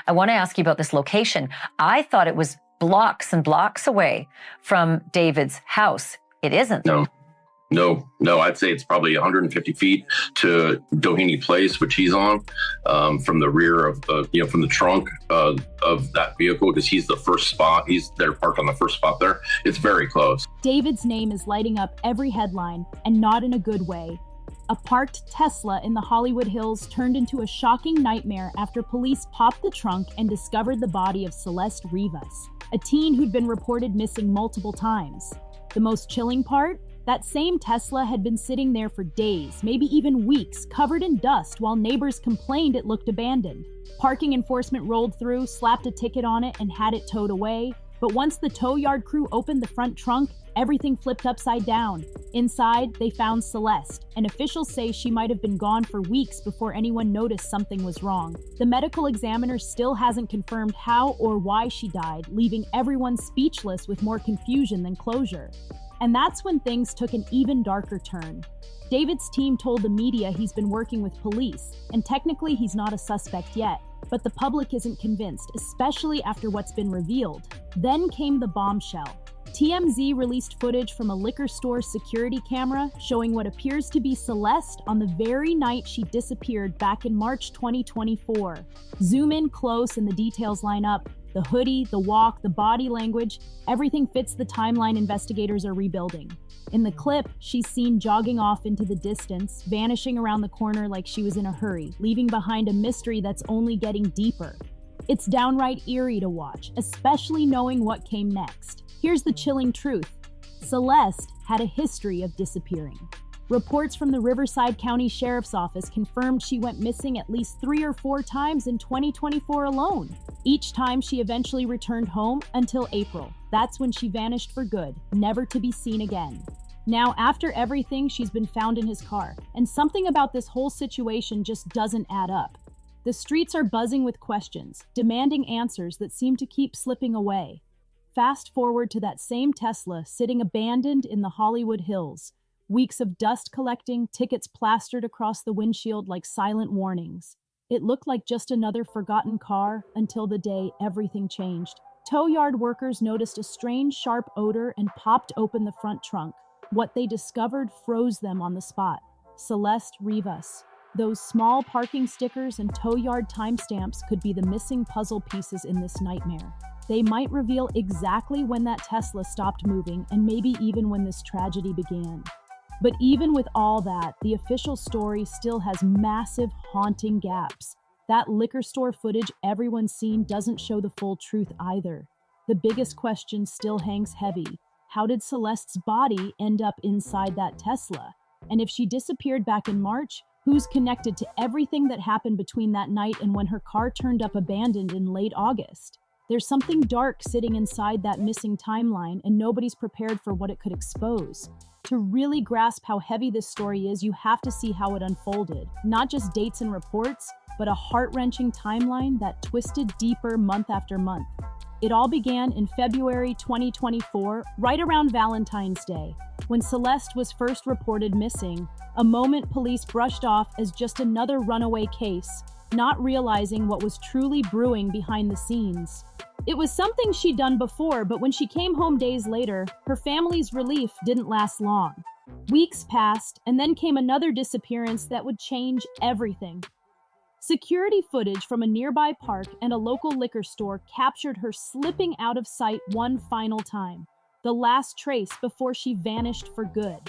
I want to ask you about this location. I thought it was blocks and blocks away from David's house. It isn't. No. I'd say it's probably 150 feet to Doheny Place, which he's on, from the rear of, from the trunk of that vehicle, because he's the first spot. He's there parked on the first spot there. It's very close. David's name is lighting up every headline, and not in a good way. A parked Tesla in the Hollywood Hills turned into a shocking nightmare after police popped the trunk and discovered the body of Celeste Rivas, a teen who'd been reported missing multiple times. The most chilling part? That same Tesla had been sitting there for days, maybe even weeks, covered in dust while neighbors complained it looked abandoned. Parking enforcement rolled through, slapped a ticket on it, and had it towed away. But once the tow yard crew opened the front trunk, everything flipped upside down. Inside, they found Celeste, and officials say she might have been gone for weeks before anyone noticed something was wrong. The medical examiner still hasn't confirmed how or why she died, leaving everyone speechless with more confusion than closure. And that's when things took an even darker turn. David's team told the media he's been working with police, and technically he's not a suspect yet. But the public isn't convinced, especially after what's been revealed. Then came the bombshell. TMZ released footage from a liquor store security camera showing what appears to be Celeste on the very night she disappeared back in March 2024. Zoom in close and the details line up. The hoodie, the walk, the body language, everything fits the timeline investigators are rebuilding. In the clip, she's seen jogging off into the distance, vanishing around the corner like she was in a hurry, leaving behind a mystery that's only getting deeper. It's downright eerie to watch, especially knowing what came next. Here's the chilling truth. Celeste had a history of disappearing. Reports from the Riverside County Sheriff's Office confirmed she went missing at least 3 or 4 times in 2024 alone. Each time she eventually returned home until April. That's when she vanished for good, never to be seen again. Now, after everything, she's been found in his car, and something about this whole situation just doesn't add up. The streets are buzzing with questions, demanding answers that seem to keep slipping away. Fast forward to that same Tesla sitting abandoned in the Hollywood Hills. Weeks of dust collecting, tickets plastered across the windshield like silent warnings. It looked like just another forgotten car until the day everything changed. Tow yard workers noticed a strange, sharp odor and popped open the front trunk. What they discovered froze them on the spot. Celeste Rivas. Those small parking stickers and tow yard timestamps could be the missing puzzle pieces in this nightmare. They might reveal exactly when that Tesla stopped moving and maybe even when this tragedy began. But even with all that, the official story still has massive, haunting gaps. That liquor store footage everyone's seen doesn't show the full truth either. The biggest question still hangs heavy. How did Celeste's body end up inside that Tesla? And if she disappeared back in March, who's connected to everything that happened between that night and when her car turned up abandoned in late August? There's something dark sitting inside that missing timeline, and nobody's prepared for what it could expose. To really grasp how heavy this story is, you have to see how it unfolded. Not just dates and reports, but a heart-wrenching timeline that twisted deeper month after month. It all began in February 2024, right around Valentine's Day, when Celeste was first reported missing, a moment police brushed off as just another runaway case, not realizing what was truly brewing behind the scenes. It was something she'd done before, but when she came home days later, her family's relief didn't last long. Weeks passed, and then came another disappearance that would change everything. Security footage from a nearby park and a local liquor store captured her slipping out of sight one final time, the last trace before she vanished for good.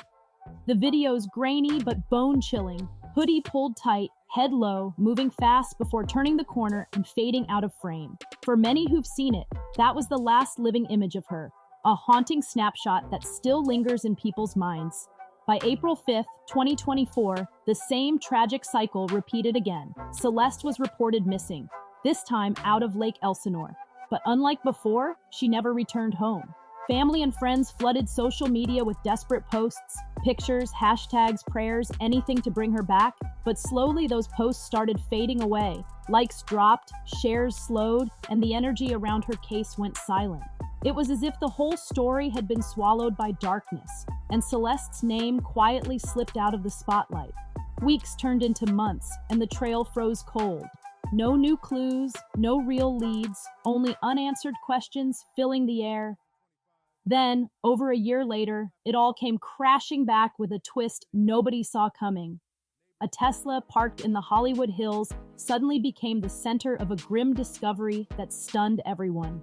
The video's grainy but bone-chilling, hoodie pulled tight, head low, moving fast before turning the corner and fading out of frame. For many who've seen it, that was the last living image of her, a haunting snapshot that still lingers in people's minds. By April 5th, 2024, the same tragic cycle repeated again. Celeste was reported missing, this time out of Lake Elsinore. But unlike before, she never returned home. Family and friends flooded social media with desperate posts, pictures, hashtags, prayers, anything to bring her back. But slowly those posts started fading away. Likes dropped, shares slowed, and the energy around her case went silent. It was as if the whole story had been swallowed by darkness, and Celeste's name quietly slipped out of the spotlight. Weeks turned into months, and the trail froze cold. No new clues, no real leads, only unanswered questions filling the air. Then, over a year later, it all came crashing back with a twist nobody saw coming. A Tesla parked in the Hollywood Hills suddenly became the center of a grim discovery that stunned everyone.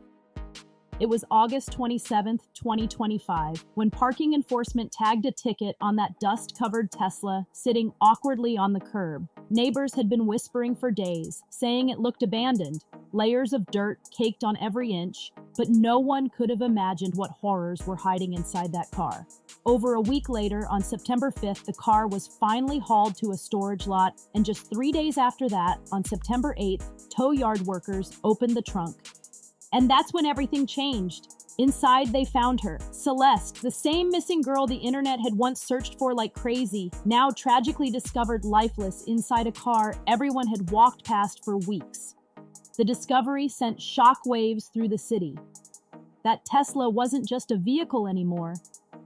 It was August 27, 2025, when parking enforcement tagged a ticket on that dust-covered Tesla sitting awkwardly on the curb. Neighbors had been whispering for days, saying it looked abandoned, layers of dirt caked on every inch, but no one could have imagined what horrors were hiding inside that car. Over a week later, on September 5th, the car was finally hauled to a storage lot, and just 3 days after that, on September 8th, tow yard workers opened the trunk. And that's when everything changed. Inside, they found her, Celeste, the same missing girl the internet had once searched for like crazy, now tragically discovered lifeless inside a car everyone had walked past for weeks. The discovery sent shockwaves through the city. That Tesla wasn't just a vehicle anymore.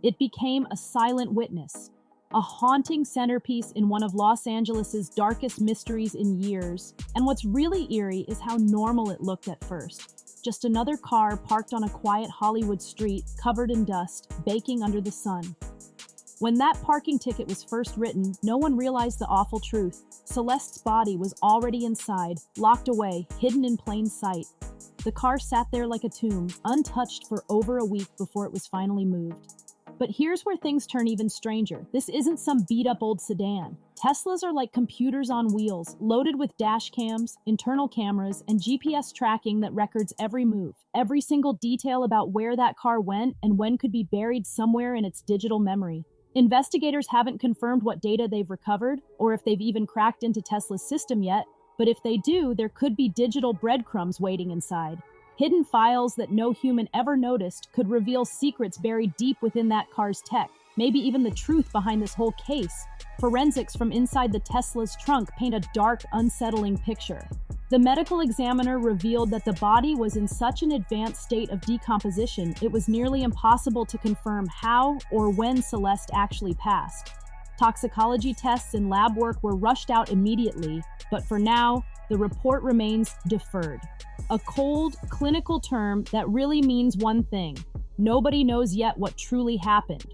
It became a silent witness, a haunting centerpiece in one of Los Angeles's darkest mysteries in years. And what's really eerie is how normal it looked at first. Just another car parked on a quiet Hollywood street, covered in dust, baking under the sun. When that parking ticket was first written, no one realized the awful truth. Celeste's body was already inside, locked away, hidden in plain sight. The car sat there like a tomb, untouched for over a week before it was finally moved. But here's where things turn even stranger. This isn't some beat-up old sedan. Teslas are like computers on wheels, loaded with dash cams, internal cameras, and GPS tracking that records every move. Every single detail about where that car went and when could be buried somewhere in its digital memory. Investigators haven't confirmed what data they've recovered, or if they've even cracked into Tesla's system yet, but if they do, there could be digital breadcrumbs waiting inside. Hidden files that no human ever noticed could reveal secrets buried deep within that car's tech, maybe even the truth behind this whole case. Forensics from inside the Tesla's trunk paint a dark, unsettling picture. The medical examiner revealed that the body was in such an advanced state of decomposition, it was nearly impossible to confirm how or when Celeste actually passed. Toxicology tests and lab work were rushed out immediately, but for now, the report remains deferred. A cold, clinical term that really means one thing. Nobody knows yet what truly happened.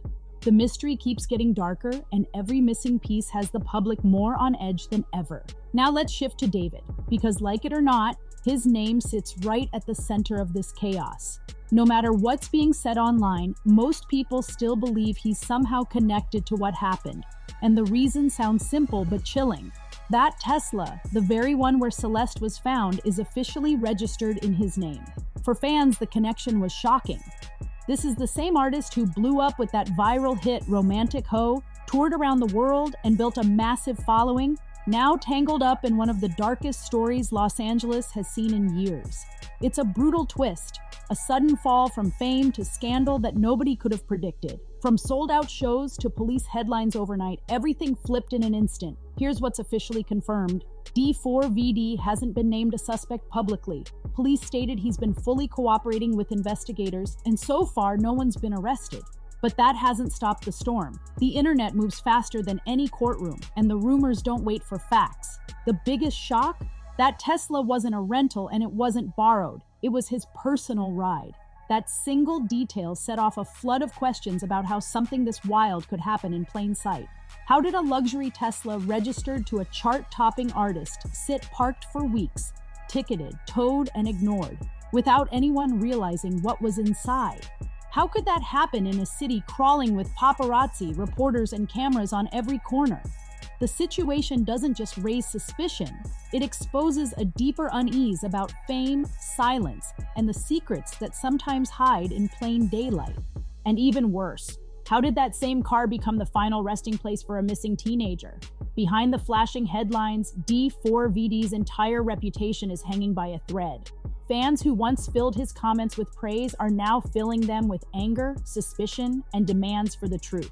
The mystery keeps getting darker, and every missing piece has the public more on edge than ever. Now let's shift to David, because like it or not, his name sits right at the center of this chaos. No matter what's being said online, most people still believe he's somehow connected to what happened. And the reason sounds simple but chilling. That Tesla, the very one where Celeste was found, is officially registered in his name. For fans, the connection was shocking. This is the same artist who blew up with that viral hit Romantic Hoe, toured around the world, and built a massive following, now tangled up in one of the darkest stories Los Angeles has seen in years. It's a brutal twist, a sudden fall from fame to scandal that nobody could have predicted. From sold-out shows to police headlines overnight, everything flipped in an instant. Here's what's officially confirmed. D4vd hasn't been named a suspect publicly. Police stated he's been fully cooperating with investigators, and so far no one's been arrested. But that hasn't stopped the storm. The internet moves faster than any courtroom, and the rumors don't wait for facts. The biggest shock? That Tesla wasn't a rental and it wasn't borrowed. It was his personal ride. That single detail set off a flood of questions about how something this wild could happen in plain sight. How did a luxury Tesla registered to a chart-topping artist sit parked for weeks, ticketed, towed, and ignored, without anyone realizing what was inside? How could that happen in a city crawling with paparazzi, reporters, and cameras on every corner? The situation doesn't just raise suspicion, it exposes a deeper unease about fame, silence, and the secrets that sometimes hide in plain daylight. And even worse, how did that same car become the final resting place for a missing teenager? Behind the flashing headlines, D4vd's entire reputation is hanging by a thread. Fans who once filled his comments with praise are now filling them with anger, suspicion, and demands for the truth.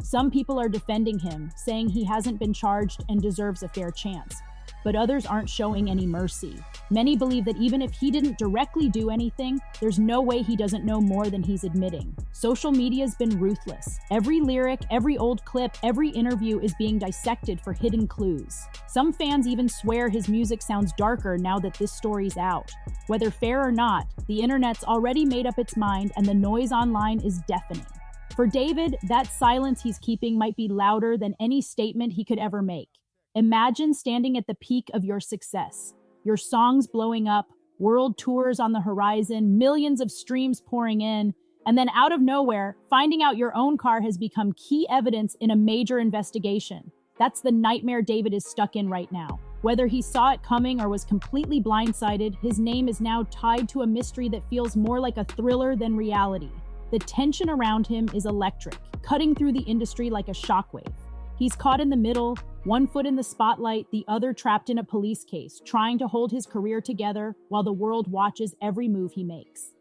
Some people are defending him, saying he hasn't been charged and deserves a fair chance. but others aren't showing any mercy. Many believe that even if he didn't directly do anything, there's no way he doesn't know more than he's admitting. Social media's been ruthless. Every lyric, every old clip, every interview is being dissected for hidden clues. Some fans even swear his music sounds darker now that this story's out. Whether fair or not, the internet's already made up its mind and the noise online is deafening. For David, that silence he's keeping might be louder than any statement he could ever make. Imagine standing at the peak of your success. Your songs blowing up, world tours on the horizon, millions of streams pouring in, and then out of nowhere, finding out your own car has become key evidence in a major investigation. That's the nightmare David is stuck in right now. Whether he saw it coming or was completely blindsided, his name is now tied to a mystery that feels more like a thriller than reality. The tension around him is electric, cutting through the industry like a shockwave. He's caught in the middle, one foot in the spotlight, the other trapped in a police case, trying to hold his career together while the world watches every move he makes.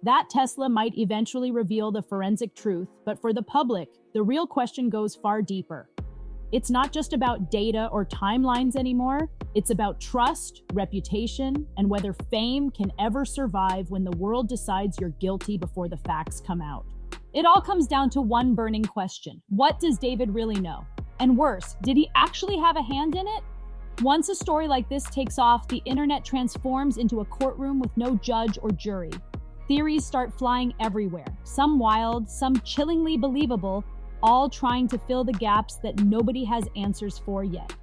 That Tesla might eventually reveal the forensic truth, but for the public, the real question goes far deeper. It's not just about data or timelines anymore. It's about trust, reputation, and whether fame can ever survive when the world decides you're guilty before the facts come out. It all comes down to one burning question. What does David really know? And worse, did he actually have a hand in it? Once a story like this takes off, the internet transforms into a courtroom with no judge or jury. Theories start flying everywhere, some wild, some chillingly believable, all trying to fill the gaps that nobody has answers for yet.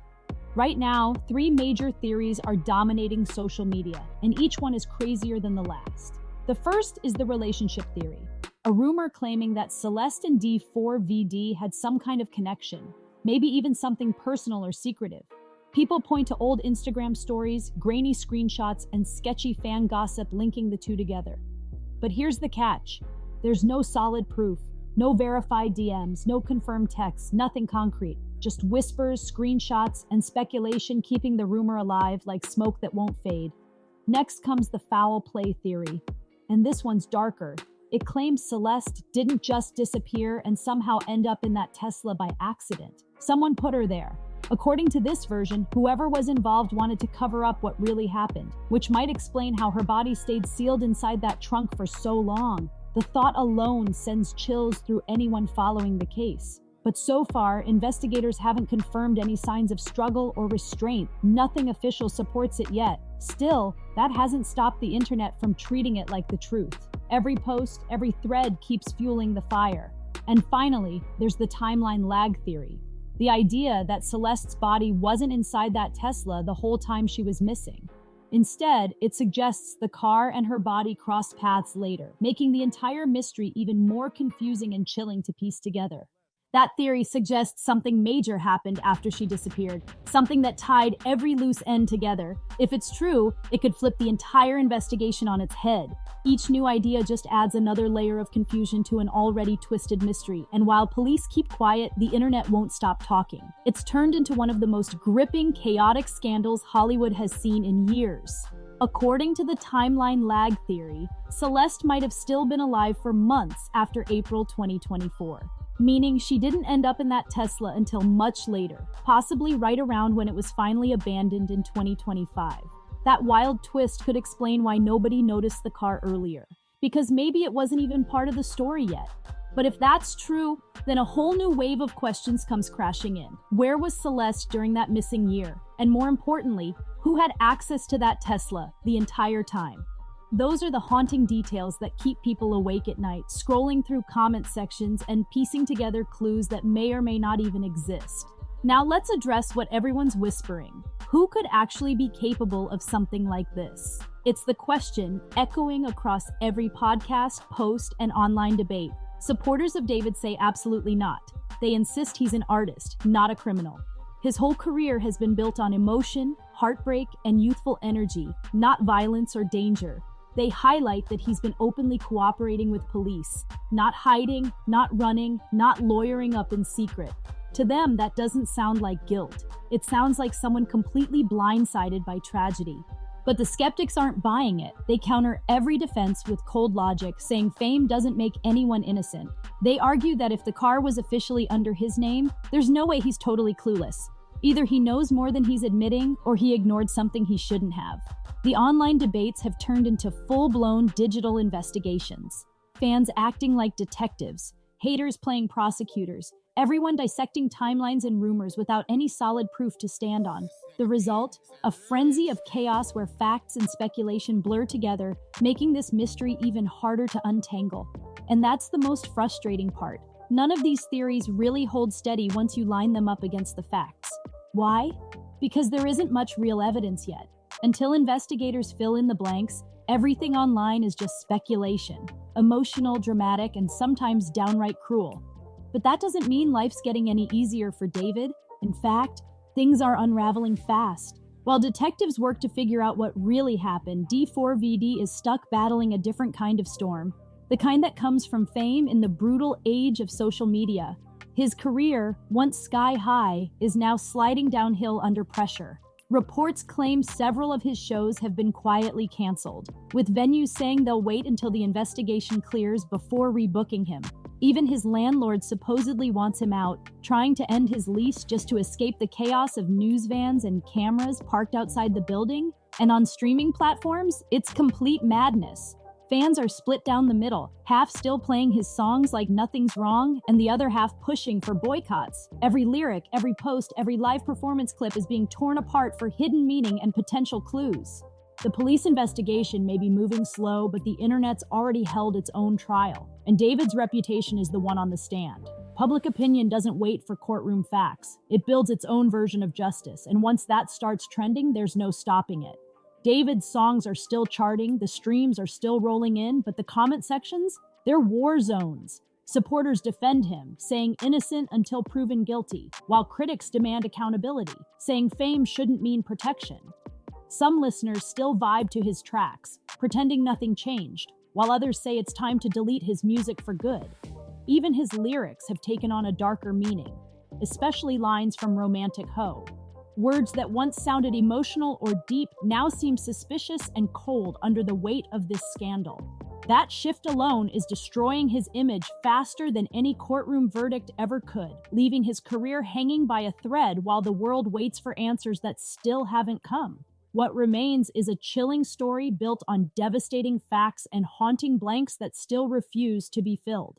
Right now, 3 major theories are dominating social media, and each one is crazier than the last. The first is the relationship theory, a rumor claiming that Celeste and D4vd had some kind of connection, maybe even something personal or secretive. People point to old Instagram stories, grainy screenshots, and sketchy fan gossip linking the two together. But here's the catch. There's no solid proof, no verified DMs, no confirmed texts, nothing concrete. Just whispers, screenshots, and speculation keeping the rumor alive like smoke that won't fade. Next comes the foul play theory. And this one's darker. It claims Celeste didn't just disappear and somehow end up in that Tesla by accident. Someone put her there. According to this version, whoever was involved wanted to cover up what really happened, which might explain how her body stayed sealed inside that trunk for so long. The thought alone sends chills through anyone following the case. But so far, investigators haven't confirmed any signs of struggle or restraint. Nothing official supports it yet. Still, that hasn't stopped the internet from treating it like the truth. Every post, every thread keeps fueling the fire. And finally, there's the timeline lag theory. The idea that Celeste's body wasn't inside that Tesla the whole time she was missing. Instead, it suggests the car and her body crossed paths later, making the entire mystery even more confusing and chilling to piece together. That theory suggests something major happened after she disappeared, something that tied every loose end together. If it's true, it could flip the entire investigation on its head. Each new idea just adds another layer of confusion to an already twisted mystery, and while police keep quiet, the internet won't stop talking. It's turned into one of the most gripping, chaotic scandals Hollywood has seen in years. According to the timeline lag theory, Celeste might have still been alive for months after April 2024. Meaning she didn't end up in that Tesla until much later, possibly right around when it was finally abandoned in 2025. That wild twist could explain why nobody noticed the car earlier, because maybe it wasn't even part of the story yet. But if that's true, then a whole new wave of questions comes crashing in. Where was Celeste during that missing year? And more importantly, who had access to that Tesla the entire time? Those are the haunting details that keep people awake at night, scrolling through comment sections and piecing together clues that may or may not even exist. Now let's address what everyone's whispering. Who could actually be capable of something like this? It's the question echoing across every podcast, post, and online debate. Supporters of David say absolutely not. They insist he's an artist, not a criminal. His whole career has been built on emotion, heartbreak, and youthful energy, not violence or danger. They highlight that he's been openly cooperating with police, not hiding, not running, not lawyering up in secret. To them, that doesn't sound like guilt. It sounds like someone completely blindsided by tragedy. But the skeptics aren't buying it. They counter every defense with cold logic, saying fame doesn't make anyone innocent. They argue that if the car was officially under his name, there's no way he's totally clueless. Either he knows more than he's admitting, or he ignored something he shouldn't have. The online debates have turned into full-blown digital investigations. Fans acting like detectives, haters playing prosecutors, everyone dissecting timelines and rumors without any solid proof to stand on. The result? A frenzy of chaos where facts and speculation blur together, making this mystery even harder to untangle. And that's the most frustrating part. None of these theories really hold steady once you line them up against the facts. Why? Because there isn't much real evidence yet. Until investigators fill in the blanks, everything online is just speculation. Emotional, dramatic, and sometimes downright cruel. But that doesn't mean life's getting any easier for David. In fact, things are unraveling fast. While detectives work to figure out what really happened, D4vd is stuck battling a different kind of storm. The kind that comes from fame in the brutal age of social media. His career, once sky high, is now sliding downhill under pressure. Reports claim several of his shows have been quietly canceled, with venues saying they'll wait until the investigation clears before rebooking him. Even his landlord supposedly wants him out, trying to end his lease just to escape the chaos of news vans and cameras parked outside the building. And on streaming platforms, it's complete madness. Fans are split down the middle, half still playing his songs like nothing's wrong, and the other half pushing for boycotts. Every lyric, every post, every live performance clip is being torn apart for hidden meaning and potential clues. The police investigation may be moving slow, but the internet's already held its own trial, and David's reputation is the one on the stand. Public opinion doesn't wait for courtroom facts. It builds its own version of justice, and once that starts trending, there's no stopping it. David's songs are still charting, the streams are still rolling in, but the comment sections, they're war zones. Supporters defend him, saying innocent until proven guilty, while critics demand accountability, saying fame shouldn't mean protection. Some listeners still vibe to his tracks, pretending nothing changed, while others say it's time to delete his music for good. Even his lyrics have taken on a darker meaning, especially lines from Romantic Hoe. Words that once sounded emotional or deep now seem suspicious and cold under the weight of this scandal. That shift alone is destroying his image faster than any courtroom verdict ever could, leaving his career hanging by a thread while the world waits for answers that still haven't come. What remains is a chilling story built on devastating facts and haunting blanks that still refuse to be filled.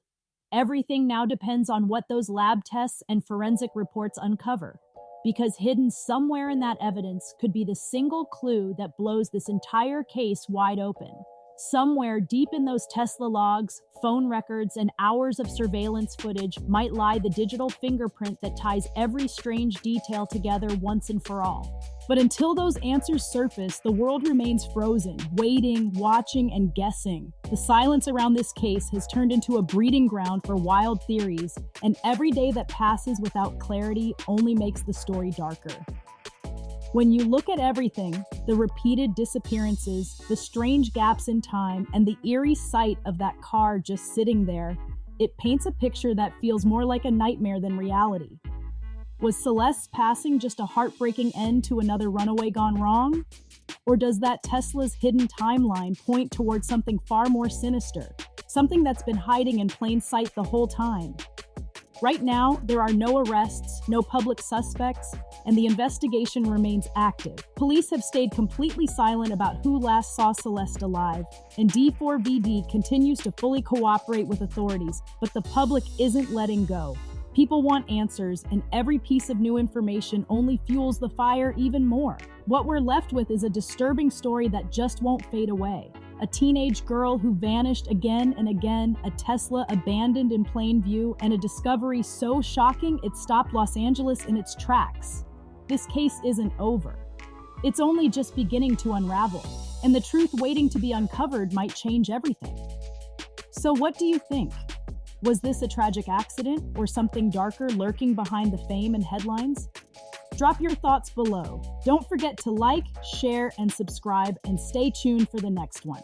Everything now depends on what those lab tests and forensic reports uncover. Because hidden somewhere in that evidence could be the single clue that blows this entire case wide open. Somewhere deep in those Tesla logs, phone records, and hours of surveillance footage might lie the digital fingerprint that ties every strange detail together once and for all. But until those answers surface, the world remains frozen, waiting, watching, and guessing. The silence around this case has turned into a breeding ground for wild theories, and every day that passes without clarity only makes the story darker. When you look at everything, the repeated disappearances, the strange gaps in time, and the eerie sight of that car just sitting there, it paints a picture that feels more like a nightmare than reality. Was Celeste's passing just a heartbreaking end to another runaway gone wrong? Or does that Tesla's hidden timeline point towards something far more sinister, something that's been hiding in plain sight the whole time? Right now, there are no arrests, no public suspects, and the investigation remains active. Police have stayed completely silent about who last saw Celeste alive, and D4vd continues to fully cooperate with authorities, but the public isn't letting go. People want answers, and every piece of new information only fuels the fire even more. What we're left with is a disturbing story that just won't fade away. A teenage girl who vanished again and again, a Tesla abandoned in plain view, and a discovery so shocking it stopped Los Angeles in its tracks. This case isn't over. It's only just beginning to unravel, and the truth waiting to be uncovered might change everything. So what do you think? Was this a tragic accident or something darker lurking behind the fame and headlines? Drop your thoughts below. Don't forget to like, share, and subscribe, and stay tuned for the next one.